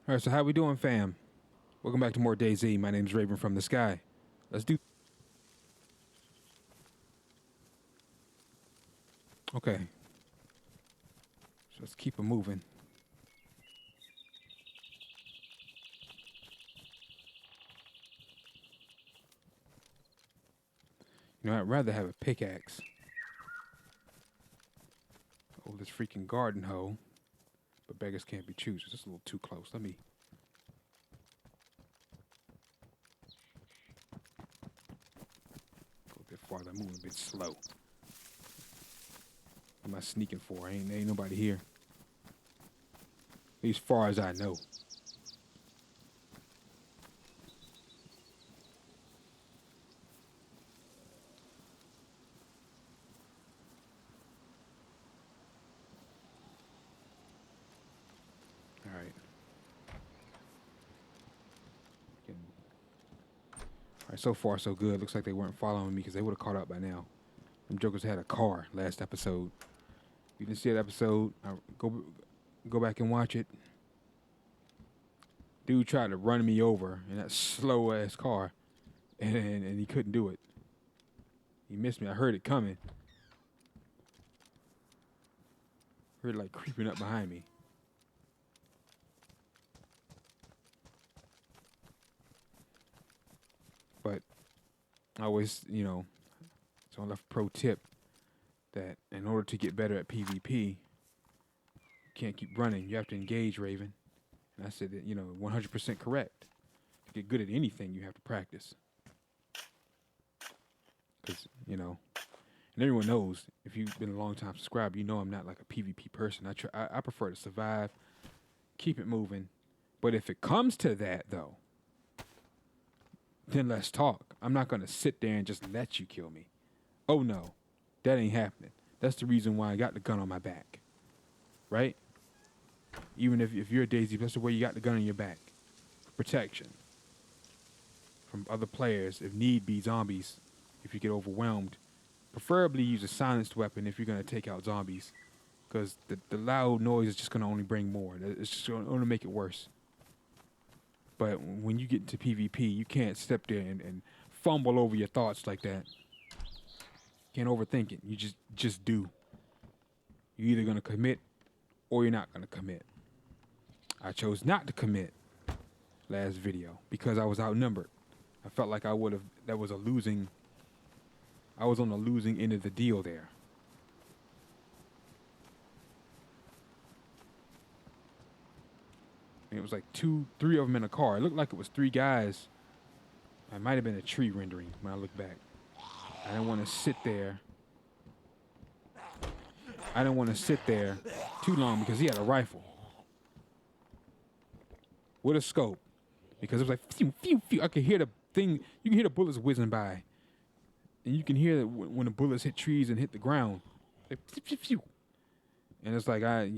All right, so how we doing, fam? Welcome back to more DayZ. My name's Raven from the Sky. Let's do... Okay. So let's keep it moving. You know, I'd rather have a pickaxe. Oh, this freaking garden hoe. But beggars can't be choosers. That's a little too close. Let me... go a bit farther. I'm moving a bit slow. What am I sneaking for? Ain't nobody here. At least far as I know. All right. All right, so far so good. Looks like they weren't following me because they would have caught up by now. Them jokers had a car last episode. If you didn't see that episode, go back and watch it. Dude tried to run me over in that slow ass car, and he couldn't do it. He missed me. I heard it coming. Heard it like creeping up behind me. But I always, it's on a pro tip that in order to get better at PvP, you can't keep running. You have to engage, Raven. And I said that, 100% correct. To get good at anything, you have to practice. Because, and everyone knows, if you've been a long time subscriber, you know I'm not like a PvP person. I prefer to survive, keep it moving. But if it comes to that, though, then let's talk. I'm not going to sit there and just let you kill me. Oh, no. That ain't happening. That's the reason why I got the gun on my back. Right? Even if you're a DayZ, that's the way you got the gun on your back. Protection. From other players, if need be, zombies. If you get overwhelmed. Preferably use a silenced weapon if you're going to take out zombies. Because the loud noise is just going to only bring more. It's just going to only make it worse. But when you get into PvP, you can't step there and fumble over your thoughts like that. Can't overthink it. You just do. You're either going to commit or you're not going to commit. I chose not to commit last video because I was outnumbered. I felt like I was on the losing end of the deal there. And it was like 2, 3 of them in a car. It looked like it was 3 guys. It might have been a tree rendering when I look back. I didn't want to sit there. Too long because he had a rifle. With a scope. Because it was like, phew, phew, phew. I could hear the thing. You can hear the bullets whizzing by. And you can hear that when the bullets hit trees and hit the ground. Like, phew, phew, phew. And it's like, I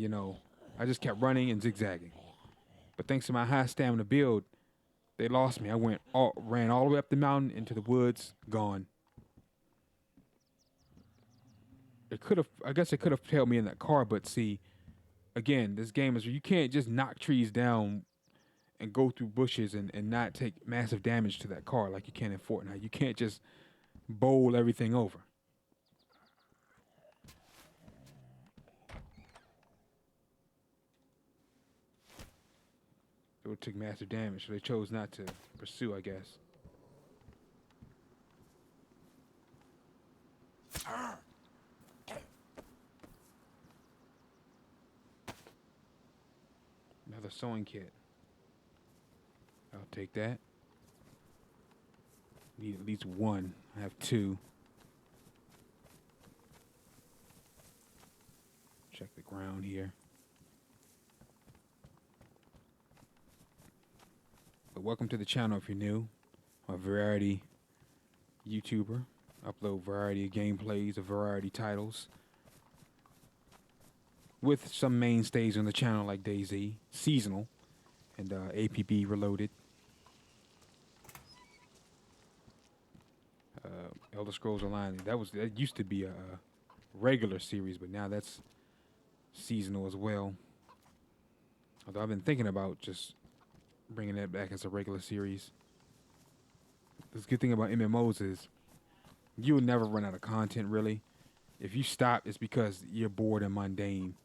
just kept running and zigzagging. But thanks to my high stamina build, they lost me. I ran all the way up the mountain into the woods, gone. I guess it could have tailed me in that car, but see, again, this game is, you can't just knock trees down and go through bushes and not take massive damage to that car like you can in Fortnite. You can't just bowl everything over. It would take massive damage, so they chose not to pursue, I guess. Another sewing kit. I'll take that. Need at least 1. I have 2. Check the ground here. But welcome to the channel if you're new. I'm a variety YouTuber. Upload variety of gameplays, of variety titles. With some mainstays on the channel like DayZ, Seasonal, and APB Reloaded. Elder Scrolls Online. That used to be a regular series, but now that's seasonal as well. Although I've been thinking about just bringing that back as a regular series. The good thing about MMOs is you'll never run out of content, really. If you stop, it's because you're bored and mundane.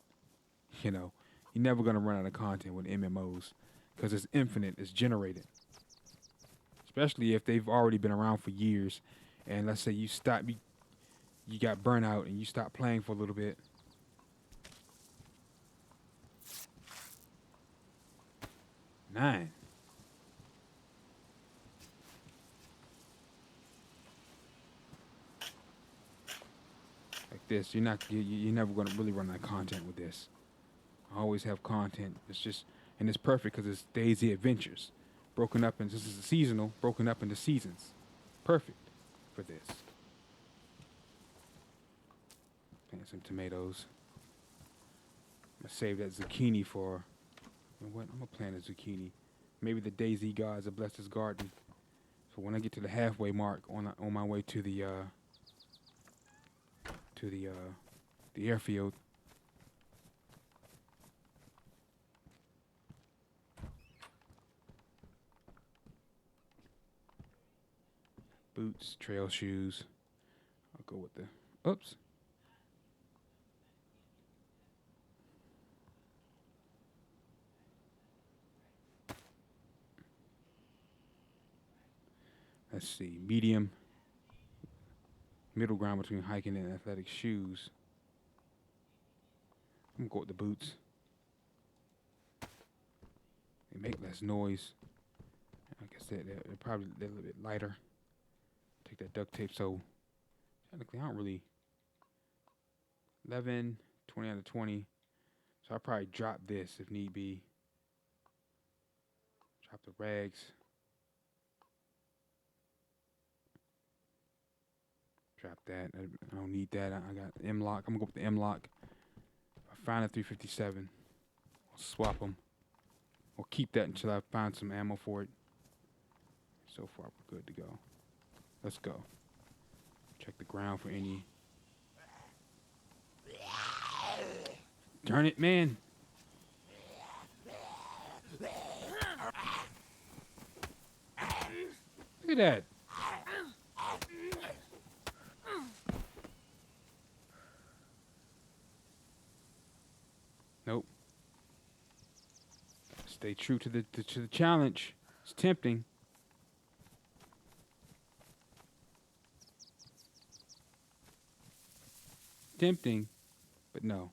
You know, you're never gonna run out of content with MMOs because it's infinite, it's generated. Especially if they've already been around for years, and let's say you stop, you got burnout and you stop playing for a little bit. Nine. Like this, you're never gonna really run out of content with this. I always have content. It's just, and it's perfect because it's DayZ Adventures, broken up into, this is seasonal, broken up into seasons. Perfect for this. Plant some tomatoes. I'm gonna save that zucchini for, you know what? I'm gonna plant a zucchini. Maybe the DayZ gods have blessed this garden. So when I get to the halfway mark on my way to the airfield, boots, trail shoes. I'll go with the, oops. Let's see, medium, middle ground between hiking and athletic shoes. I'm gonna go with the boots. They make less noise. Like I said, they're probably a little bit lighter. Take that duct tape, so technically I don't really, 11, 20 out of 20. So I'll probably drop this if need be. Drop the rags. Drop that. I don't need that. I got M-lock. I'm gonna go with the M-lock. I find a 357. I'll swap them. Or keep that until I find some ammo for it. So far, we're good to go. Let's go. Check the ground for any. Darn it, man. Look at that. Nope. Stay true to the challenge. It's tempting. Tempting, but no.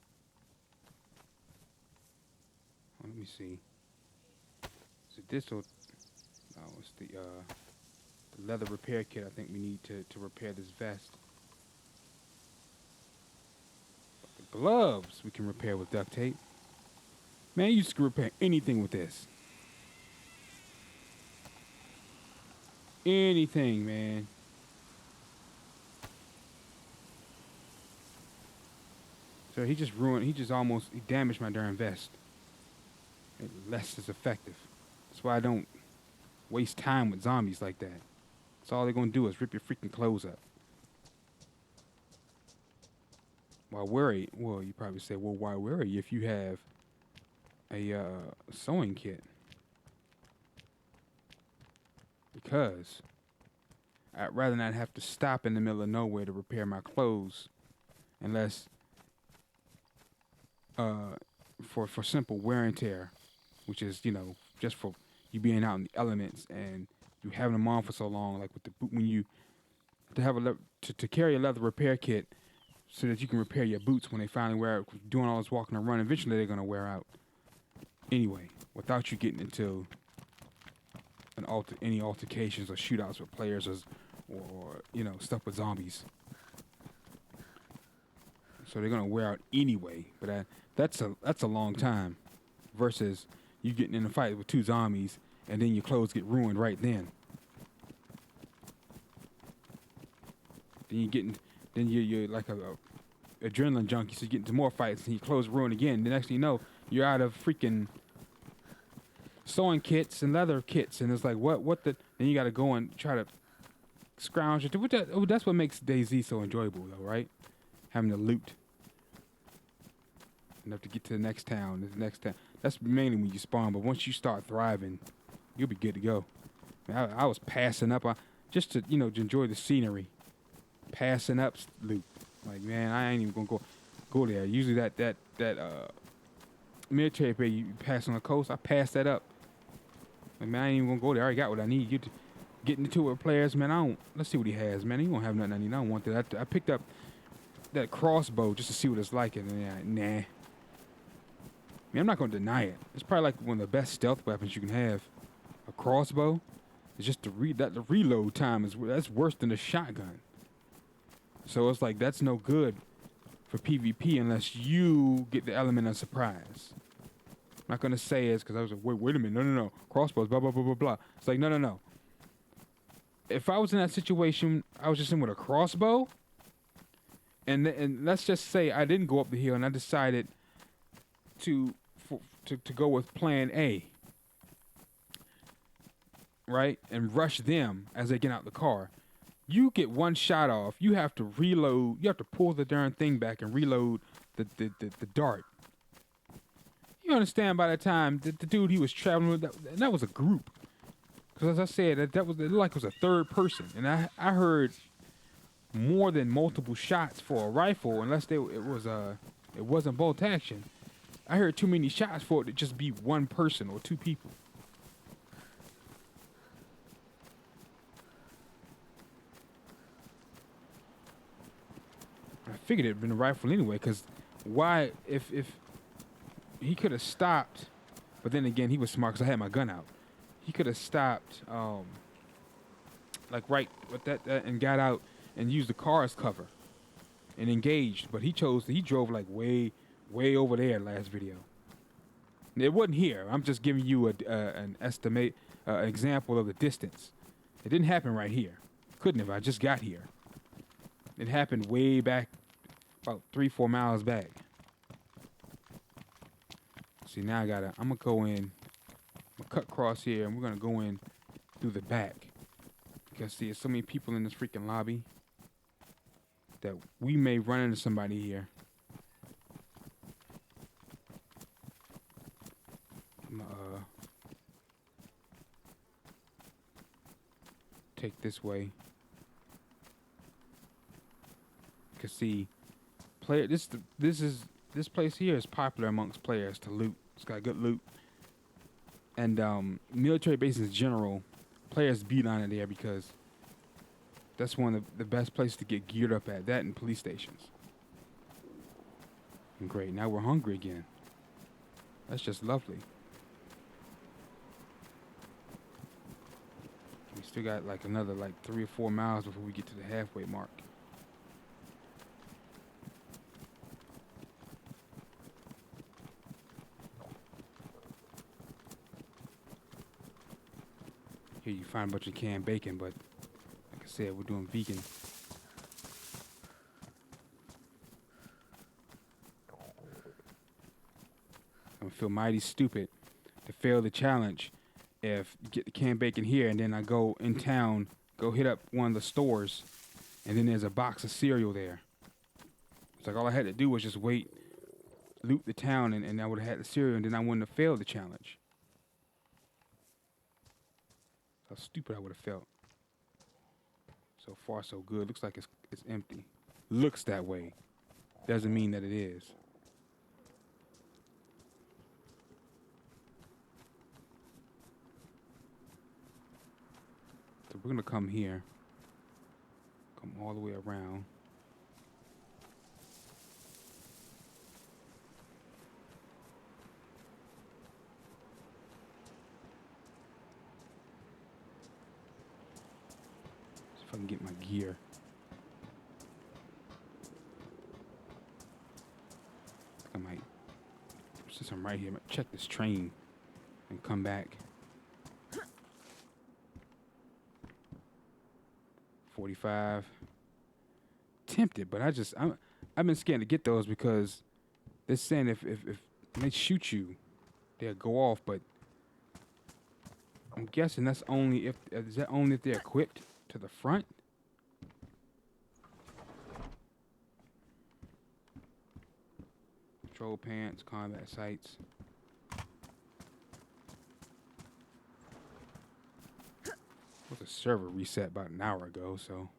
Let me see. Is it this or no? It's the leather repair kit. I think we need to repair this vest. The gloves we can repair with duct tape. Man, you can repair anything with this. Anything, man. So he just ruined, he damaged my darn vest. Less is effective. That's why I don't waste time with zombies like that. That's all they're gonna do is rip your freaking clothes up. Why worry? Well, you probably say, well, why worry if you have a sewing kit? Because I'd rather not have to stop in the middle of nowhere to repair my clothes unless for simple wear and tear, which is, you know, just for you being out in the elements and you having them on for so long, like with the boot, when you to have to carry a leather repair kit so that you can repair your boots when they finally wear out. Doing all this walking and running, eventually they're gonna wear out anyway, without you getting into any altercations or shootouts with players or you know, stuff with zombies. So they're gonna wear out anyway, but that's a long time versus you getting in a fight with two zombies and then your clothes get ruined right then. Then you're like a adrenaline junkie, so you get into more fights and your clothes ruined again. The next thing you know, you're out of freaking sewing kits and leather kits, and it's like what the? Then you got to go and try to scrounge it. That's what makes DayZ so enjoyable, though, right? Having to loot enough to get to the next town. That's mainly when you spawn, but once you start thriving, you'll be good to go. I was passing up just to, to enjoy the scenery. Passing up loot. Like, man, I ain't even gonna go there. Usually that military base you pass on the coast, I pass that up. Like, man, I ain't even gonna go there. I already got what I need. Getting into it with players, man. Let's see what he has, man. He won't have nothing I need. I don't want that. I picked up that crossbow just to see what it's like, and nah. I mean, I'm not gonna deny it. It's probably like one of the best stealth weapons you can have. A crossbow. It's just the reload time that's worse than a shotgun. So it's like that's no good for PvP unless you get the element of surprise. I'm not gonna say it's because I was like, wait a minute, no, crossbows, blah blah blah blah blah. It's like no. If I was in that situation, I was just in with a crossbow, and let's just say I didn't go up the hill and I decided to go with plan A, right, and rush them as they get out the car. You get one shot off, you have to reload. You have to pull the darn thing back and reload the dart. You understand? By the time the dude he was traveling with, that was a group. Because as I said, it looked like it was a third person, and I heard more than multiple shots for a rifle, unless it wasn't bolt action. I heard too many shots for it to just be one person or two people. I figured it'd been a rifle anyway, because why, if he could have stopped, but then again, he was smart because I had my gun out. He could have stopped, like right with that and got out and used the car as cover and engaged, but he drove like way over there last video. It wasn't here. I'm just giving you an example of the distance. It didn't happen right here. Couldn't have. I just got here. It happened way back, about 3-4 miles back. See, now I'm gonna go in, cut across here, and we're gonna go in through the back. Because see, there's so many people in this freaking lobby that we may run into somebody here. Take this way. Cause see, this place here is popular amongst players to loot. It's got good loot, and military bases in general, players beat on it there because that's one of the best places to get geared up at. That and police stations. And great, now we're hungry again. That's just lovely. We still got like another 3 or 4 miles before we get to the halfway mark. Here you find a bunch of canned bacon, but like I said, we're doing vegan. I'm gonna feel mighty stupid to fail the challenge if you get the canned bacon here and then I go in town, go hit up one of the stores, and then there's a box of cereal there. It's like all I had to do was just wait, loot the town, and I would have had the cereal, and then I wouldn't have failed the challenge. How stupid I would have felt. So far, so good. Looks like it's empty. Looks that way. Doesn't mean that it is. So we're gonna come here. Come all the way around. See if I can get my gear. I might, since I'm right here, I might check this train and come back. 45. Tempted, but I've been scared to get those because they're saying if they shoot you, they'll go off. But I'm guessing that's only if they're equipped to the front. Control pants, combat sights. server reset about an hour ago, so.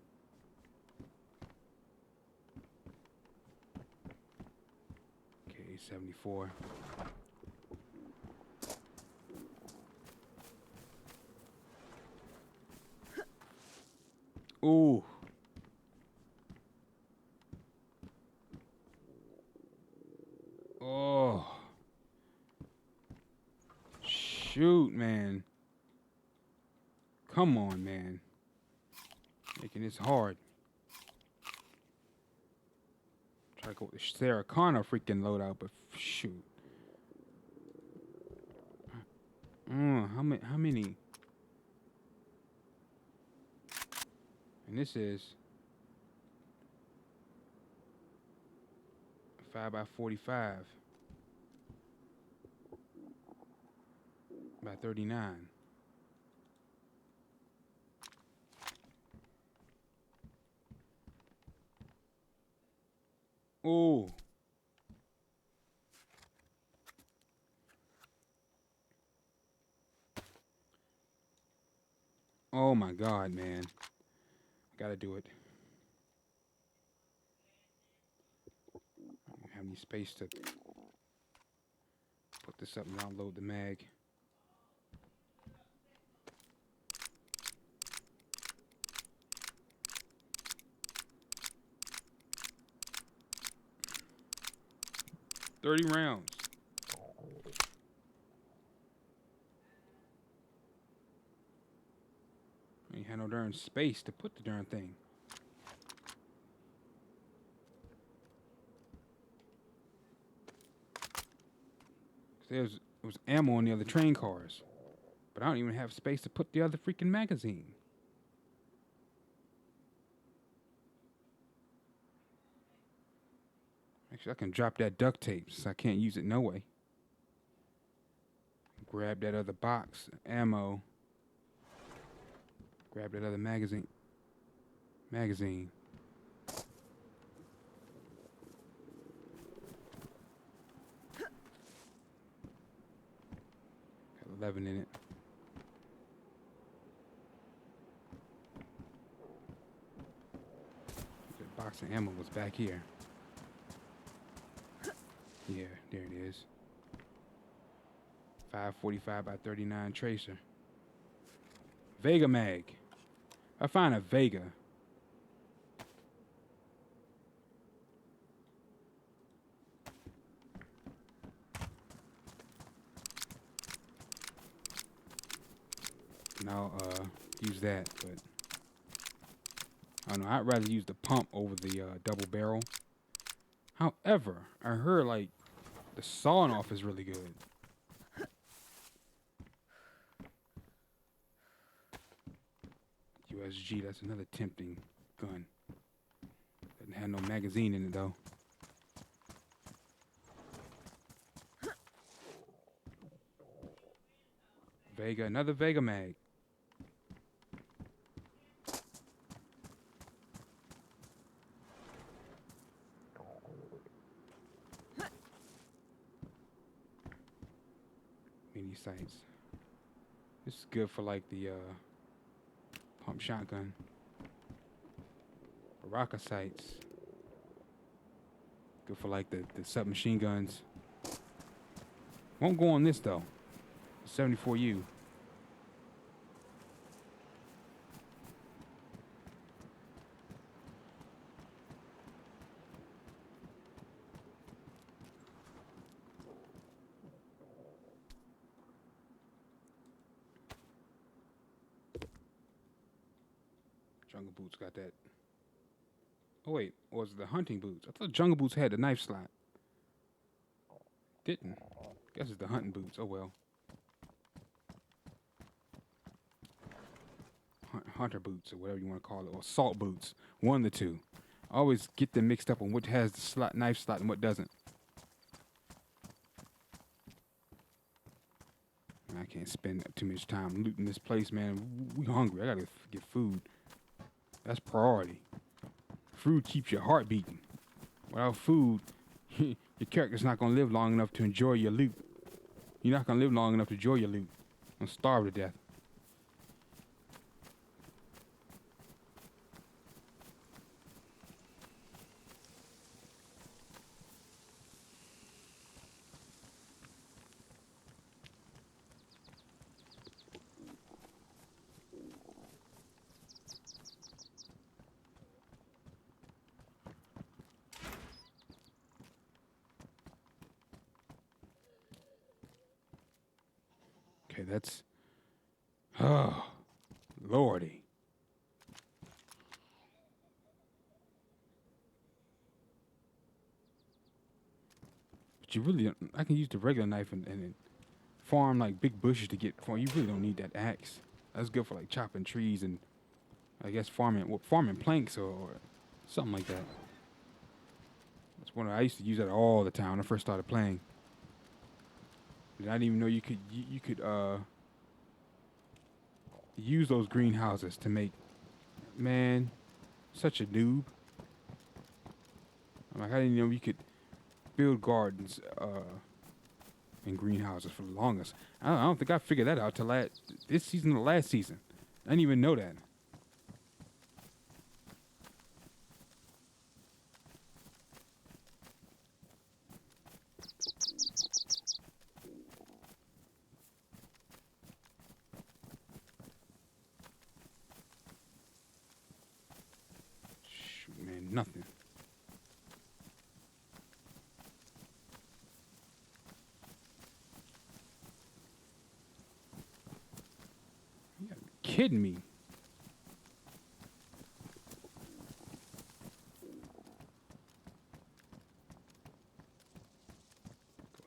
Okay, 74. Ooh. Oh. Shoot, man. Come on, man. Making this hard. Try to go with the Sarah Connor freaking loadout, but shoot. How many? And this is 5x45 by 39. Oh. Oh my God, man. Gotta do it. I don't have any space to put this up and download the mag. $30 rounds. Ain't had no darn space to put the darn thing. There was ammo on the other train cars, but I don't even have space to put the other freaking magazine. Actually, I can drop that duct tape since I can't use it no way. Grab that other box, ammo. Grab that other magazine. Got 11 in it. The box of ammo was back here. Yeah, there it is. 545 by 39 tracer. Vega mag. I find a Vega. And I'll use that, but I don't know. I'd rather use the pump over the double barrel. However, I heard like the sawing off is really good. USG, that's another tempting gun. Doesn't have no magazine in it though. Vega, another Vega mag. Mini sights. This is good for like the pump shotgun. Baraka sights. Good for like the submachine guns. Won't go on this though. 74U. Jungle Boots got that. Oh wait, or was it the hunting boots? I thought Jungle Boots had the knife slot. Didn't. Guess it's the hunting boots. Oh well. Hunter boots or whatever you want to call it, or assault boots. One of the two. I always get them mixed up on what has the slot, knife slot, and what doesn't. I can't spend too much time looting this place, man. We hungry. I gotta get food. That's priority. Food keeps your heart beating. Without food, your character's not gonna live long enough to enjoy your loot. You're not gonna live long enough to enjoy your loot. I'm gonna starve to death. Okay, that's... Oh, lordy. But you really don't... I can use the regular knife and farm, like, big bushes to get... You really don't need that axe. That's good for, like, chopping trees and, I guess, farming planks or something like that. That's one I used to use that all the time when I first started playing. I didn't even know you could use those greenhouses to make, man, such a noob. I'm like, I didn't know you could build gardens in greenhouses for the longest. I don't think I figured that out till this season or last season. I didn't even know that. Shoot, man, nothing. You gotta be kidding me. Go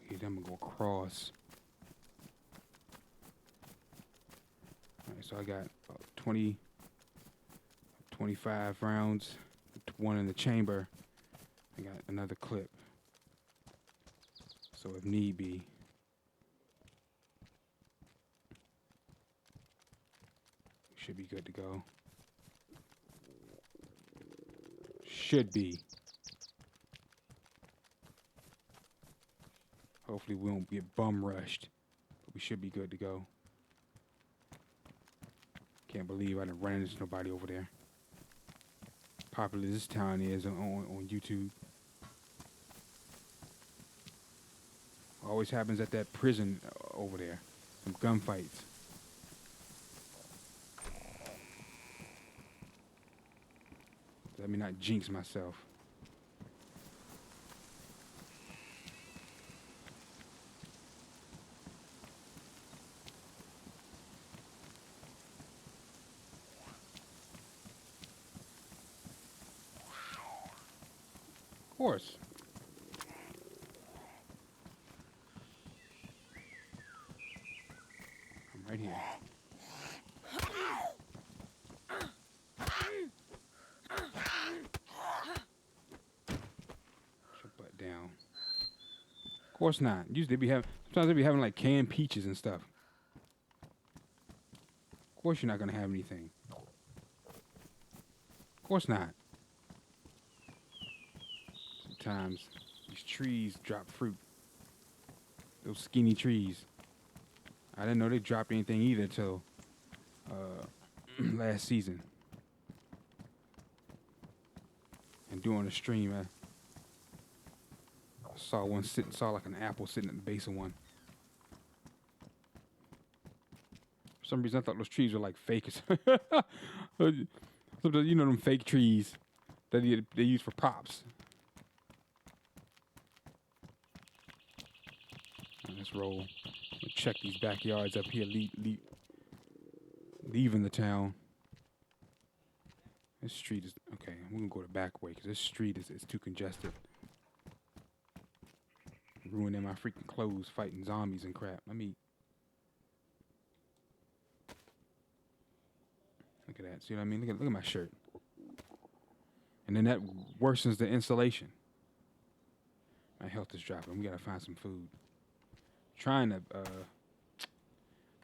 here, I'm gonna go across. Alright, so I got 20, 25 rounds, one in the chamber. I got another clip. So if need be. Should be good to go. Should be. Hopefully we won't get bum rushed. But we should be good to go. Can't believe I didn't run into nobody over there. Popular this town is on YouTube. Always happens at that prison over there. Some gunfights. Let me not jinx myself. Of course. I'm right here. Down. Of course not. Usually sometimes they be having like canned peaches and stuff. Of course you're not gonna have anything. Of course not. Sometimes these trees drop fruit. Those skinny trees. I didn't know they dropped anything either till last season. And during the stream, I saw like an apple sitting at the base of one. For some reason, I thought those trees were like fakes. You know them fake trees that they use for props. Right, let's roll. We'll check these backyards up here, leaving the town. This street is okay. We're gonna go the back way because this street is too congested. Ruining my freaking clothes, fighting zombies and crap. Look at that. See what I mean? Look at my shirt. And then that worsens the insulation. My health is dropping. We gotta find some food. Trying to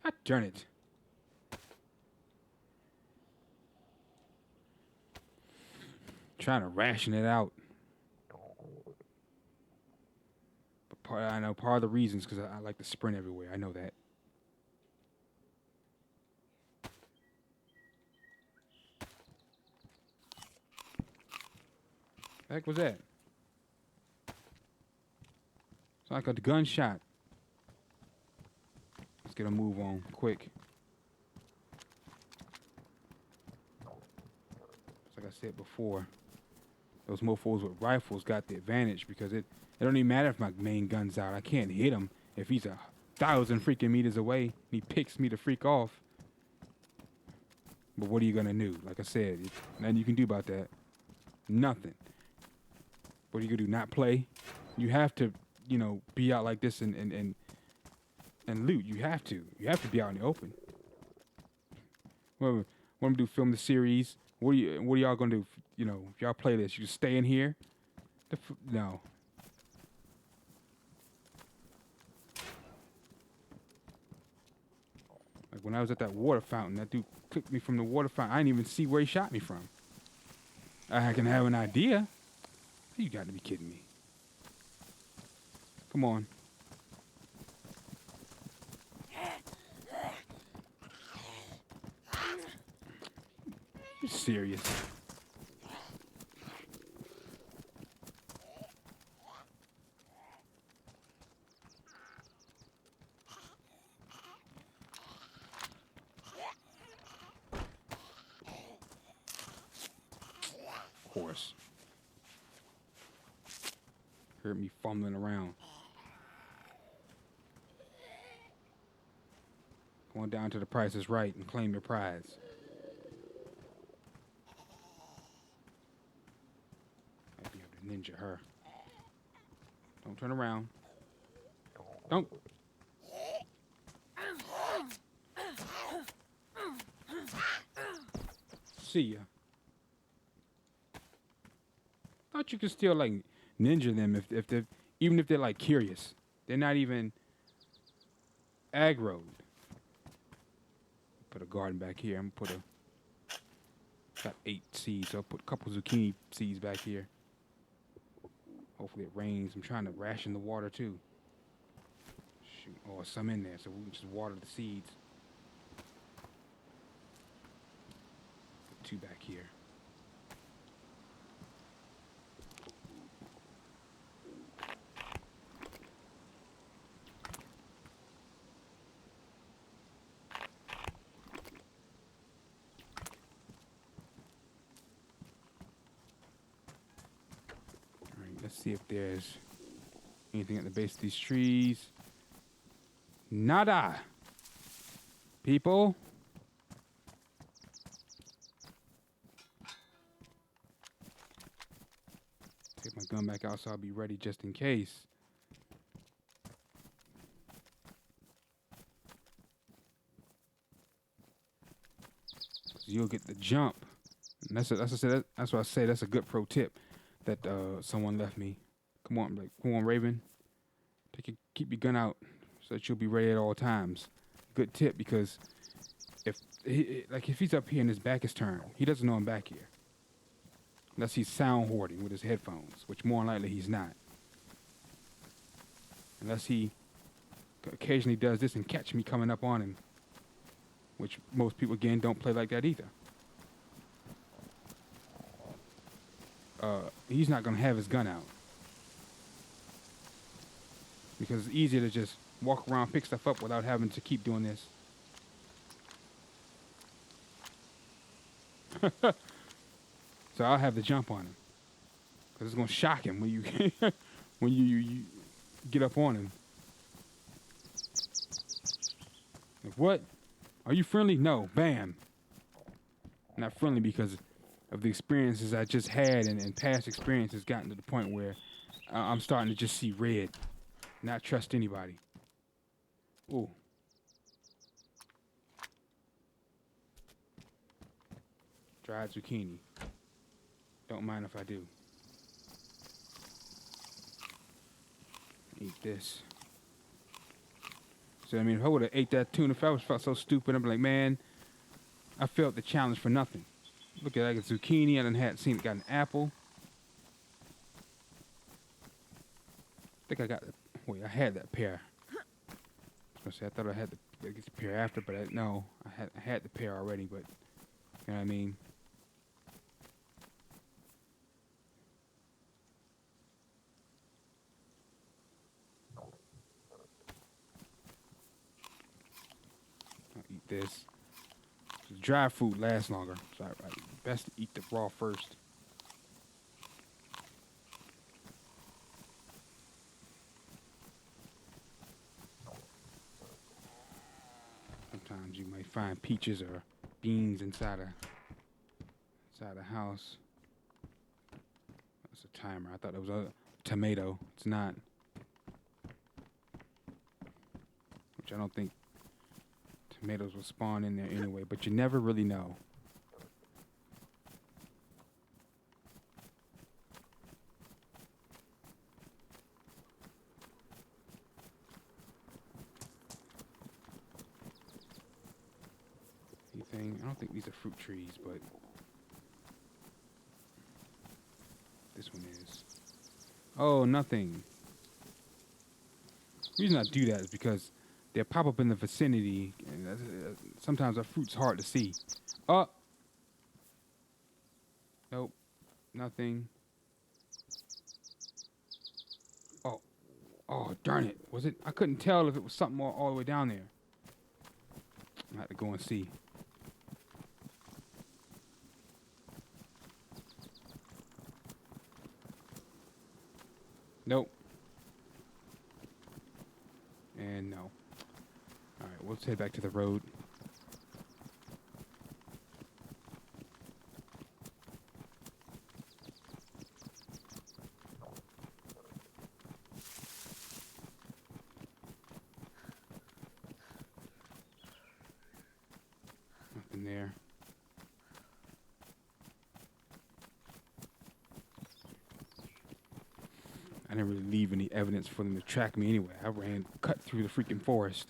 God darn it. Trying to ration it out. I know part of the reasons because I like to sprint everywhere. I know that. The heck was that? It's like a gunshot. Let's get a move on quick. Like I said before, those mofos with rifles got the advantage because it don't even matter if my main gun's out. I can't hit him if he's 1,000 freaking meters away, and he picks me the freak off. But what are you gonna do? Like I said, nothing you can do about that. Nothing. What are you gonna do? Not play? You have to, be out like this and loot. You have to. You have to be out in the open. What I'm gonna do? Film the series. What are y'all gonna do? If y'all play this, you just stay in here. No. Like when I was at that water fountain, that dude clipped me from the water fountain. I didn't even see where he shot me from. I can have an idea. You got to be kidding me. Come on. You're serious. Of course. Heard me fumbling around. Going down to the Price is Right and claim your prize. I'd be able to ninja her. Don't turn around. Don't. See ya. Thought you could still like ninja them if they're even if they're like curious. They're not even aggroed. Put a garden back here. I'm gonna got 8 seeds. So I'll put a couple zucchini seeds back here. Hopefully it rains. I'm trying to ration the water too. Shoot, oh, some in there, so we can just water the seeds. Put 2 back here. Let's see if there's anything at the base of these trees. Nada. People. Take my gun back out so I'll be ready just in case. You'll get the jump. And that's what I say. That's a good pro tip that someone left me. Come on, Raven. Keep your gun out so that you'll be ready at all times. Good tip, because if he's up here and his back is turned, he doesn't know I'm back here. Unless he's sound hoarding with his headphones, which more than likely he's not. Unless he occasionally does this and catch me coming up on him, which most people, again, don't play like that either. He's not going to have his gun out. Because it's easier to just walk around, pick stuff up without having to keep doing this. So I'll have the jump on him. Because it's going to shock him when you when you get up on him. Like, what? Are you friendly? No. Bam. Not friendly because of the experiences I just had, and past experiences gotten to the point where I'm starting to just see red. Not trust anybody. Ooh. Dried zucchini. Don't mind if I do. Eat this. So, I mean, if I would have ate that tuna, if I was felt so stupid, I'd be like, man, I failed the challenge for nothing. Look at that, I got zucchini. I done seen it got an apple. I think I got, wait, I had that pear. I thought I had the pear after, but no, I had the pear already, but, you know what I mean? I'll eat this. Dry food lasts longer, so best to eat the raw first. Sometimes you might find peaches or beans inside a house. That's a timer. I thought it was a tomato. It's not. Which I don't think tomatoes will spawn in there anyway, but you never really know. Anything? I don't think these are fruit trees, but this one is. Oh, nothing. The reason I do that is because they'll pop up in the vicinity, and sometimes our fruit's hard to see. Oh! Nope. Nothing. Oh. Oh, darn it. Was it? I couldn't tell if it was something all the way down there. I have to go and see. Nope. And no. Alright, let's head back to the road. Nothing there. I didn't really leave any evidence for them to track me anyway. I cut through the freaking forest.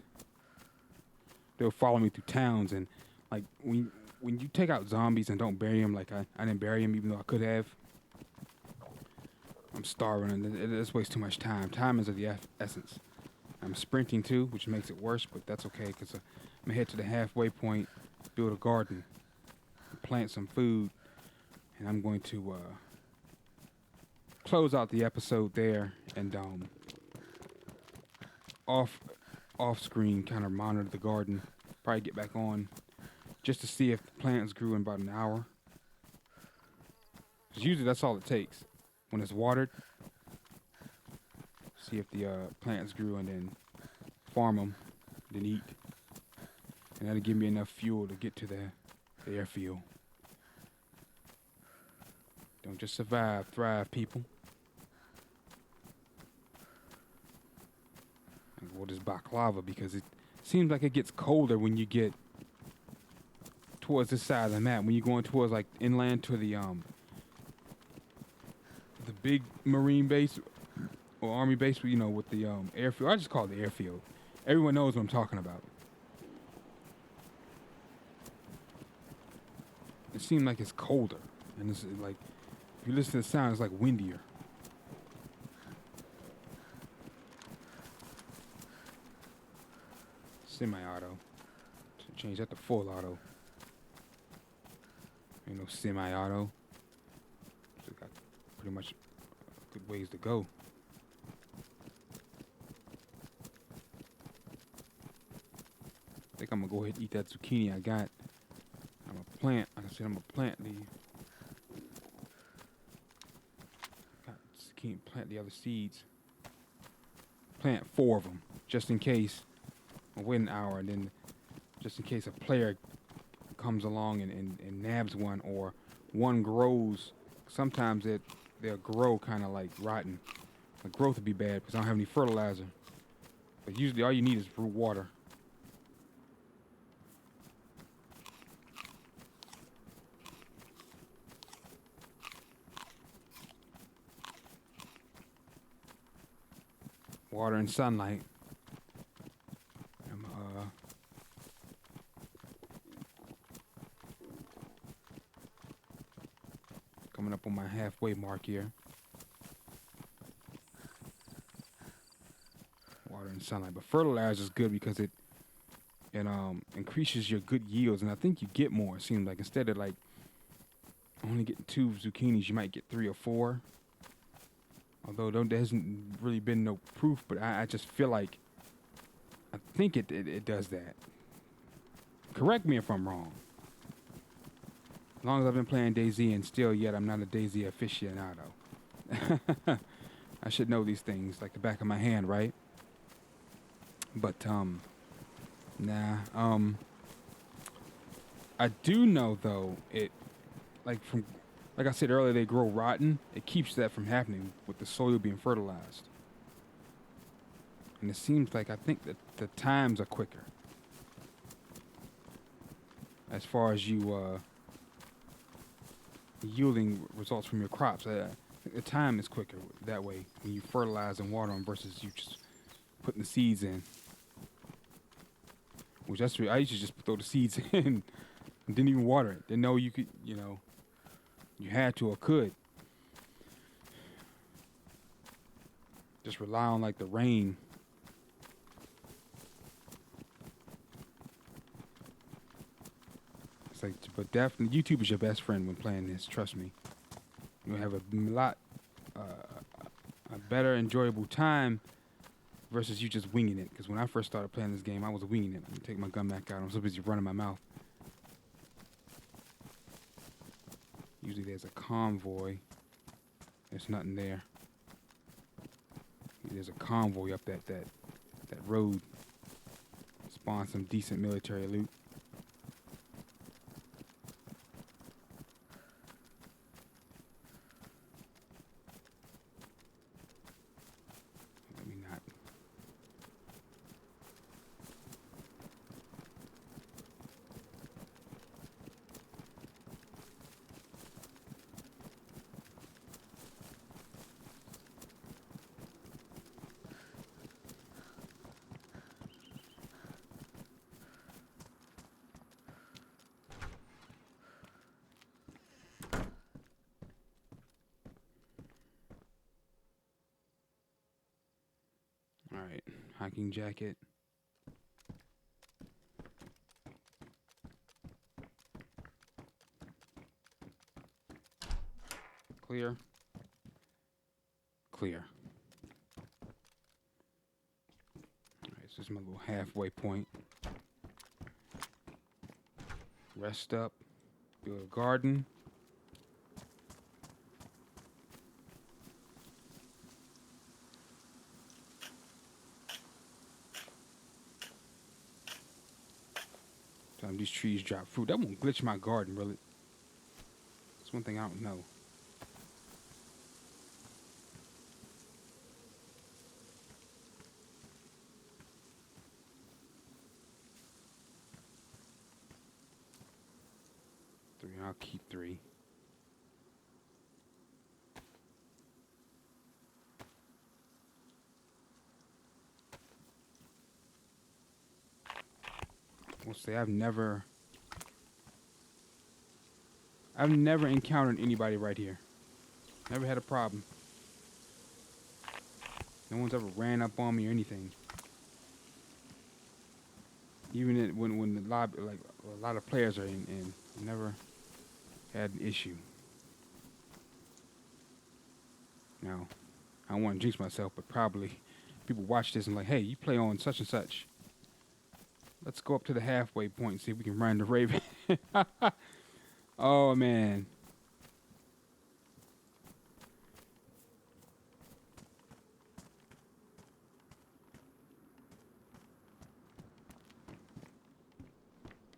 They'll follow me through towns, and like when you take out zombies and don't bury them, like I didn't bury them even though I could have. I'm starving, and it wastes too much time. Time is of the essence. I'm sprinting too, which makes it worse, but that's okay because I'm gonna head to the halfway point, build a garden, plant some food, and I'm going to close out the episode there, and off screen kind of monitor the garden. Probably get back on just to see if the plants grew in about an hour. 'Cause usually that's all it takes when it's watered. See if the plants grew, and then farm them, then eat, and that'll give me enough fuel to get to the airfield. Don't just survive, thrive, people. Well, this baklava, because it seems like it gets colder when you get towards this side of the map. When you're going towards like inland to the big marine base or army base, you know, with the airfield. I just call it the airfield. Everyone knows what I'm talking about. It seems like it's colder, and it's like if you listen to the sound, it's like windier. Semi-auto. Change that to full auto. Ain't no semi-auto. So got pretty much good ways to go. I think I'm gonna go ahead and eat that zucchini I got. I'm gonna plant. Like I said, I'm gonna plant the zucchini. Plant the other seeds. Plant 4 of them, just in case. I'll wait an hour, and then just in case a player comes along and nabs one, or one grows. Sometimes they'll grow kind of like rotten. The growth would be bad because I don't have any fertilizer. But usually all you need is root water. Water and sunlight. Coming up on my halfway mark here. Water and sunlight. But fertilizer is good because it increases your good yields, and I think you get more. It seems like instead of like only getting 2 zucchinis, you might get 3 or 4. Although there hasn't really been no proof, but I just feel like I think it does that. Correct me if I'm wrong. As long as I've been playing DayZ, and still yet I'm not a DayZ aficionado. I should know these things like the back of my hand, right? But Nah. I do know though like from like I said earlier, they grow rotten. It keeps that from happening with the soil being fertilized. And it seems like I think that the times are quicker as far as you yielding results from your crops. I think the time is quicker that way when you fertilize and water them versus you just putting the seeds in. Which that's I used to just throw the seeds in and didn't even water it. Didn't know you could, you had to or could. Just rely on like the rain. It's like, but definitely YouTube is your best friend when playing this. Trust me, you'll have a lot, a better enjoyable time versus you just winging it. Because when I first started playing this game, I was winging it. I take my gun back out. I'm so busy running my mouth. Usually there's a convoy. There's nothing there. There's a convoy up that road. Spawn some decent military loot. Let me not. All right, hiking jacket. Clear. Clear. All right, so this is my little halfway point. Rest up. Build a garden. Time these trees drop fruit. That won't glitch my garden, really. That's one thing I don't know. Three. I'll keep 3. We'll say I've never encountered anybody right here. Never had a problem. No one's ever ran up on me or anything. Even when the lobby, like a lot of players are in, never had an issue. Now, I don't want to jinx myself, but probably people watch this and like, hey, you play on such and such. Let's go up to the halfway point and see if we can run the Raven. Oh, man.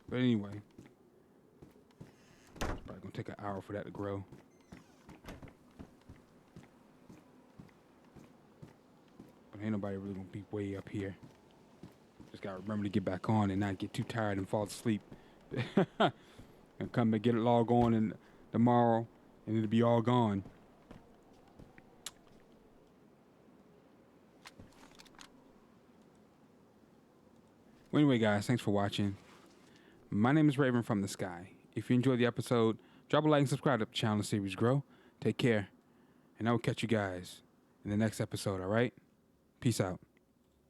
But anyway, it's probably going to take an hour for that to grow. But ain't nobody really going to be way up here. Just got to remember to get back on and not get too tired and fall asleep. And come and get it log on and tomorrow, and it'll be all gone. Well, anyway, guys, thanks for watching. My name is Raven from the Sky. If you enjoyed the episode, drop a like and subscribe to the channel and series grow. Take care, and I will catch you guys in the next episode, all right? Peace out.